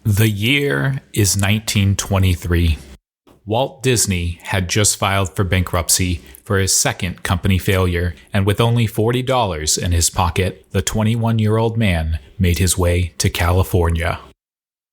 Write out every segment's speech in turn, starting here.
The year is 1923. Walt Disney had just filed for bankruptcy for his second company failure, and with only $40 in his pocket, the 21-year-old man made his way to California.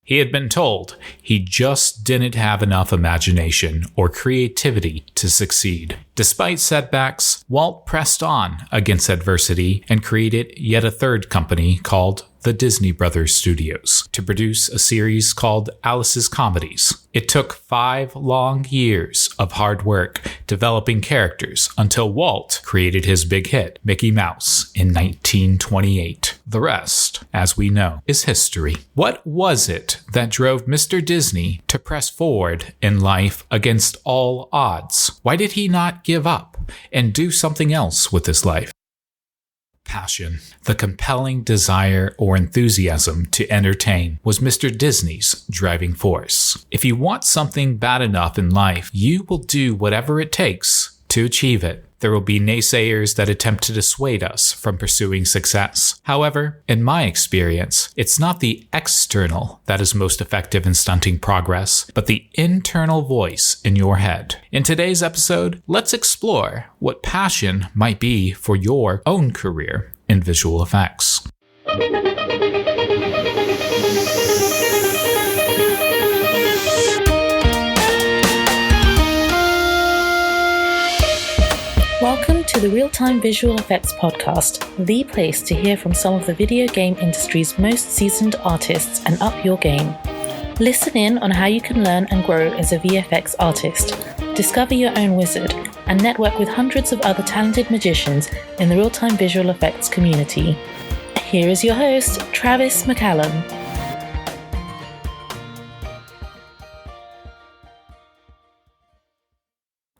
He had been told he just didn't have enough imagination or creativity to succeed. Despite setbacks, Walt pressed on against adversity and created yet a third company called the Disney Brothers Studios to produce a series called Alice's Comedies. It took 5 long years of hard work developing characters until Walt created his big hit, Mickey Mouse, in 1928. The rest, as we know, is history. What was it that drove Mr. Disney to press forward in life against all odds? Why did he not give up and do something else with his life? Passion, the compelling desire or enthusiasm to entertain, was Mr. Disney's driving force. If you want something bad enough in life, you will do whatever it takes to achieve it. There will be naysayers that attempt to dissuade us from pursuing success. However, in my experience, it's not the external that is most effective in stunting progress, but the internal voice in your head. In today's episode, let's explore what passion might be for your own career in visual effects. Welcome to the Real-Time Visual Effects Podcast, the place to hear from some of the video game industry's most seasoned artists and up your game. Listen in on how you can learn and grow as a VFX artist, discover your own wizard, and network with hundreds of other talented magicians in the real-time visual effects community. Here is your host, Travis McCallum.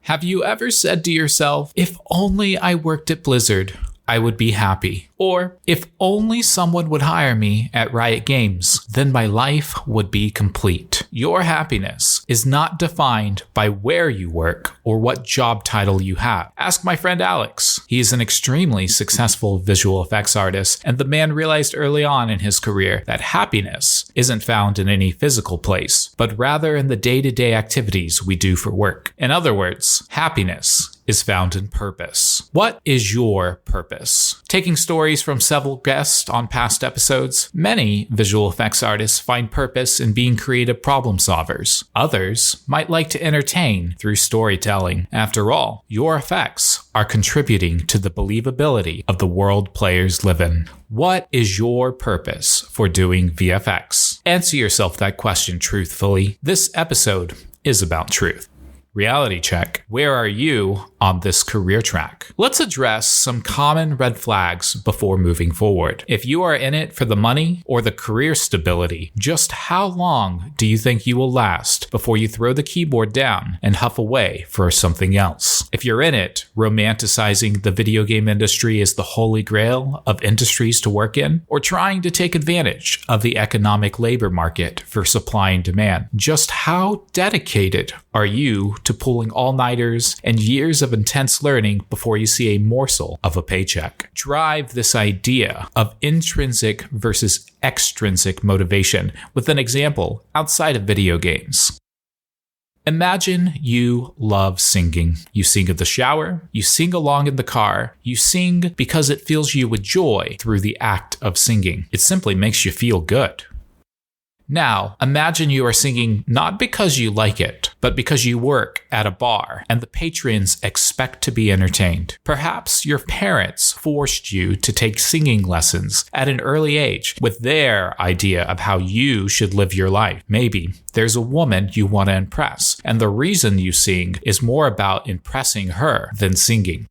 Have you ever said to yourself, if only I worked at Blizzard, I would be happy? Or, if only someone would hire me at Riot Games, then my life would be complete. Your happiness is not defined by where you work or what job title you have. Ask my friend Alex. He is an extremely successful visual effects artist, and the man realized early on in his career that happiness isn't found in any physical place, but rather in the day-to-day activities we do for work. In other words, happiness is found in purpose. What is your purpose? Taking stories from several guests on past episodes, many visual effects artists find purpose in being creative problem solvers. Others might like to entertain through storytelling. After all, your effects are contributing to the believability of the world players live in. What is your purpose for doing VFX? Answer yourself that question truthfully. This episode is about truth. Reality check. Where are you on this career track? Let's address some common red flags before moving forward. If you are in it for the money or the career stability, just how long do you think you will last before you throw the keyboard down and huff away for something else? If you're in it, romanticizing the video game industry as the holy grail of industries to work in, or trying to take advantage of the economic labor market for supply and demand, just how dedicated are you to pulling all-nighters and years of intense learning before you see a morsel of a paycheck? Drive this idea of intrinsic versus extrinsic motivation with an example outside of video games. Imagine you love singing. You sing in the shower, you sing along in the car, you sing because it fills you with joy through the act of singing. It simply makes you feel good. Now, imagine you are singing not because you like it, but because you work at a bar and the patrons expect to be entertained. Perhaps your parents forced you to take singing lessons at an early age with their idea of how you should live your life. Maybe there's a woman you want to impress, and the reason you sing is more about impressing her than singing.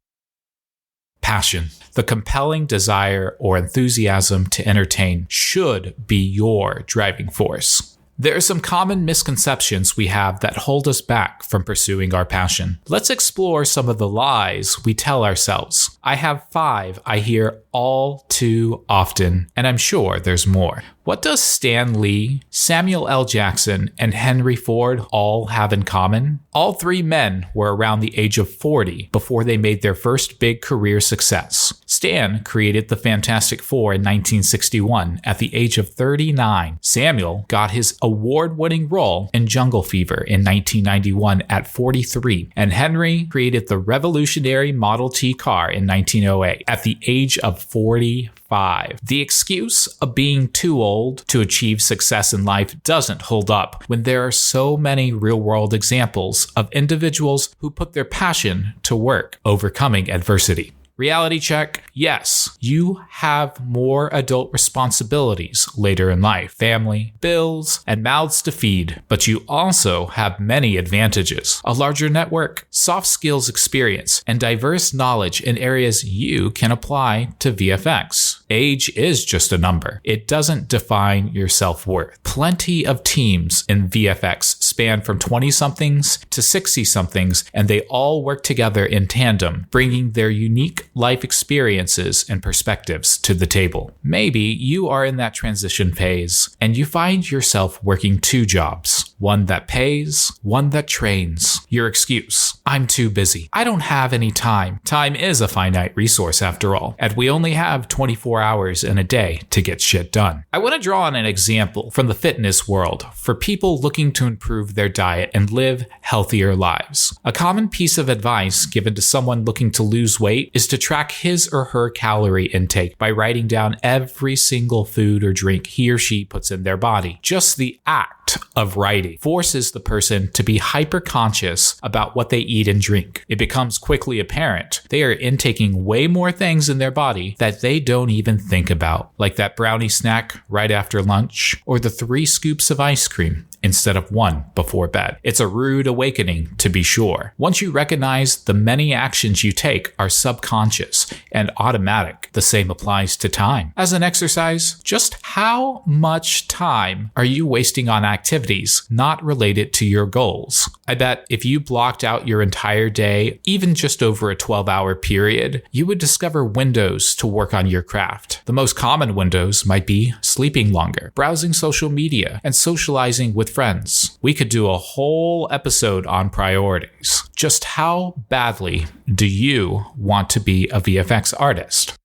Passion, the compelling desire or enthusiasm to entertain, should be your driving force. There are some common misconceptions we have that hold us back from pursuing our passion. Let's explore some of the lies we tell ourselves. I have 5 I hear all too often, and I'm sure there's more. What does Stan Lee, Samuel L. Jackson, and Henry Ford all have in common? All three men were around the age of 40 before they made their first big career success. Stan created the Fantastic Four in 1961 at the age of 39. Samuel got his award-winning role in Jungle Fever in 1991 at 43. And Henry created the revolutionary Model T car in 1908 at the age of 45. The excuse of being too old to achieve success in life doesn't hold up when there are so many real-world examples of individuals who put their passion to work, overcoming adversity. Reality check. Yes, you have more adult responsibilities later in life, family, bills, and mouths to feed, but you also have many advantages: a larger network, soft skills experience, and diverse knowledge in areas you can apply to VFX. Age is just a number. It doesn't define your self-worth. Plenty of teams in VFX span from 20-somethings to 60-somethings, and they all work together in tandem, bringing their unique life experiences and perspectives to the table. Maybe you are in that transition phase and you find yourself working two jobs, one that pays, one that trains. Your excuse: I'm too busy. I don't have any time. Time is a finite resource after all, and we only have 24 hours in a day to get shit done. I want to draw on an example from the fitness world for people looking to improve their diet and live healthier lives. A common piece of advice given to someone looking to lose weight is to track his or her calorie intake by writing down every single food or drink he or she puts in their body. Just the act of writing forces the person to be hyper-conscious about what they eat and drink. It becomes quickly apparent they are intaking way more things in their body that they don't even think about, like that brownie snack right after lunch, or the 3 scoops of ice cream instead of 1 before bed. It's a rude awakening, to be sure. Once you recognize the many actions you take are subconscious and automatic, the same applies to time. As an exercise, just how much time are you wasting on activities not related to your goals? I bet if you blocked out your entire day, even just over a 12-hour period, you would discover windows to work on your craft. The most common windows might be sleeping longer, browsing social media, and socializing with friends. We could do a whole episode on priorities. Just how badly do you want to be a VFX artist?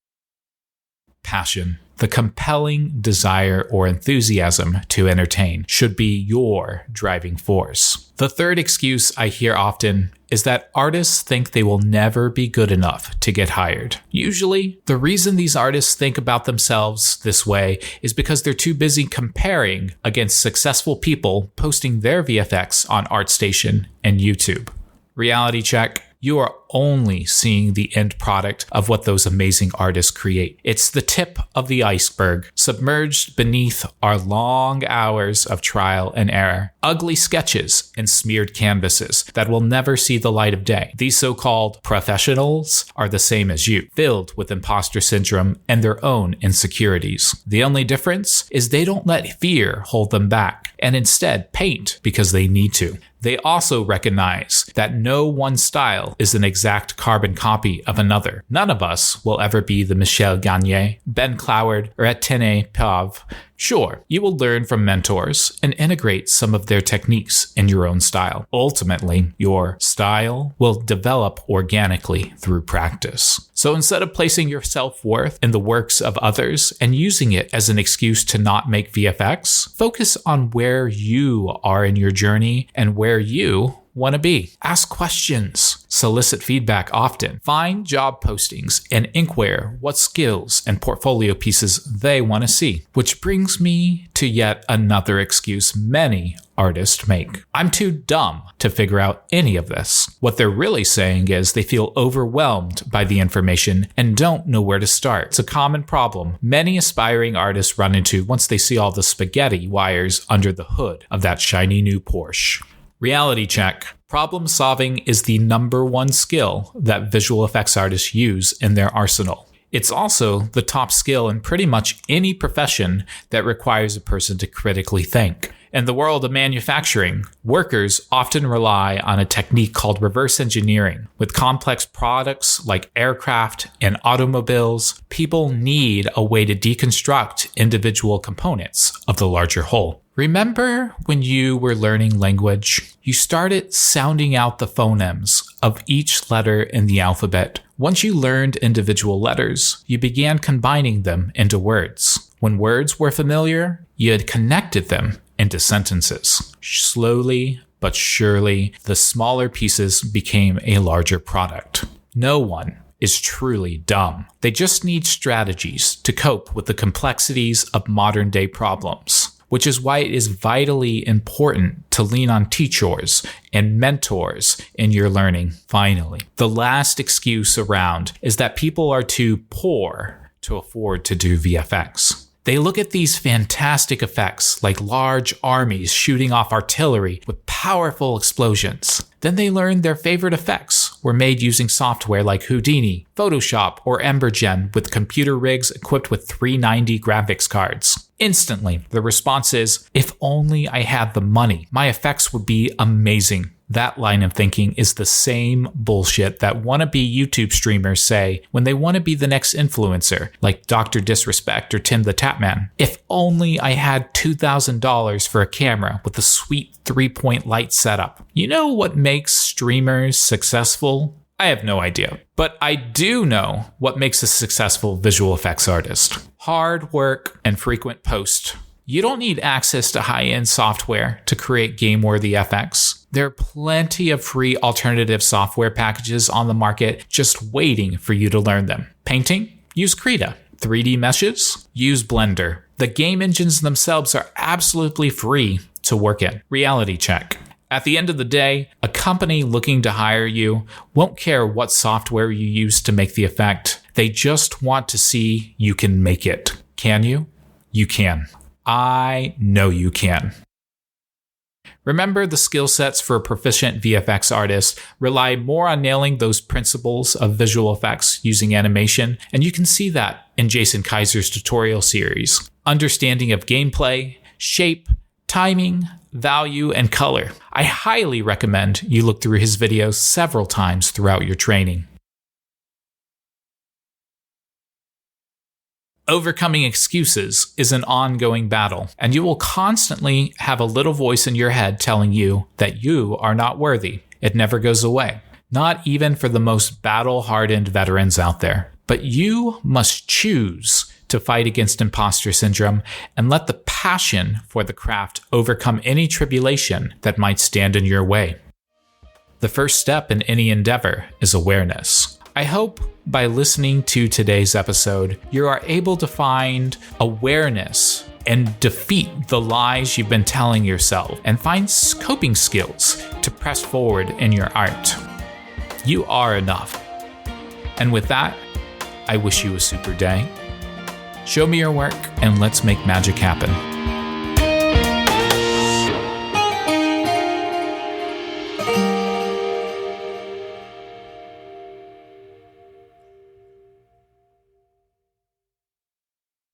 Passion. The compelling desire or enthusiasm to entertain should be your driving force. The third excuse I hear often is that artists think they will never be good enough to get hired. Usually, the reason these artists think about themselves this way is because they're too busy comparing against successful people posting their VFX on ArtStation and YouTube. Reality check. You are only seeing the end product of what those amazing artists create. It's the tip of the iceberg, submerged beneath our long hours of trial and error, ugly sketches and smeared canvases that will never see the light of day. These so-called professionals are the same as you, filled with imposter syndrome and their own insecurities. The only difference is they don't let fear hold them back and instead paint because they need to. They also recognize that no one style is an exact carbon copy of another. None of us will ever be the Michel Gagne, Ben Cloward, or Etienne Pave. Sure, you will learn from mentors and integrate some of their techniques in your own style. Ultimately, your style will develop organically through practice. So instead of placing your self-worth in the works of others and using it as an excuse to not make VFX, focus on where you are in your journey and where you want to be. Ask questions. Solicit feedback often. Find job postings and inquire what skills and portfolio pieces they want to see. Which brings me to yet another excuse many artists make. I'm too dumb to figure out any of this. What they're really saying is they feel overwhelmed by the information and don't know where to start. It's a common problem many aspiring artists run into once they see all the spaghetti wires under the hood of that shiny new Porsche. Reality check. Problem solving is the #1 skill that visual effects artists use in their arsenal. It's also the top skill in pretty much any profession that requires a person to critically think. In the world of manufacturing, workers often rely on a technique called reverse engineering. With complex products like aircraft and automobiles, people need a way to deconstruct individual components of the larger whole. Remember when you were learning language? You started sounding out the phonemes of each letter in the alphabet. Once you learned individual letters, you began combining them into words. When words were familiar, you had connected them into sentences. Slowly but surely, the smaller pieces became a larger product. No one is truly dumb. They just need strategies to cope with the complexities of modern day problems, which is why it is vitally important to lean on teachers and mentors in your learning. Finally, the last excuse around is that people are too poor to afford to do VFX. They look at these fantastic effects like large armies shooting off artillery with powerful explosions. Then they learn their favorite effects were made using software like Houdini, Photoshop, or Embergen with computer rigs equipped with 390 graphics cards. Instantly, the response is, if only I had the money, my effects would be amazing. That line of thinking is the same bullshit that wannabe YouTube streamers say when they want to be the next influencer, like Dr. Disrespect or Tim the Tapman. If only I had $2,000 for a camera with a sweet 3-point light setup. You know what makes streamers successful? I have no idea. But I do know what makes a successful visual effects artist. Hard work and frequent post. You don't need access to high-end software to create game-worthy FX. There are plenty of free alternative software packages on the market just waiting for you to learn them. Painting? Use Krita. 3D meshes? Use Blender. The game engines themselves are absolutely free to work in. Reality check. At the end of the day, a company looking to hire you won't care what software you use to make the effect. They just want to see you can make it. Can you? You can. I know you can. Remember, the skill sets for a proficient VFX artist rely more on nailing those principles of visual effects using animation, and you can see that in Jason Kaiser's tutorial series. Understanding of gameplay, shape, timing, value, and color. I highly recommend you look through his videos several times throughout your training. Overcoming excuses is an ongoing battle, and you will constantly have a little voice in your head telling you that you are not worthy. It never goes away, not even for the most battle-hardened veterans out there. But you must choose to fight against imposter syndrome and let the passion for the craft overcome any tribulation that might stand in your way. The first step in any endeavor is awareness. I hope by listening to today's episode, you are able to find awareness and defeat the lies you've been telling yourself and find coping skills to press forward in your art. You are enough. And with that, I wish you a super day. Show me your work and let's make magic happen.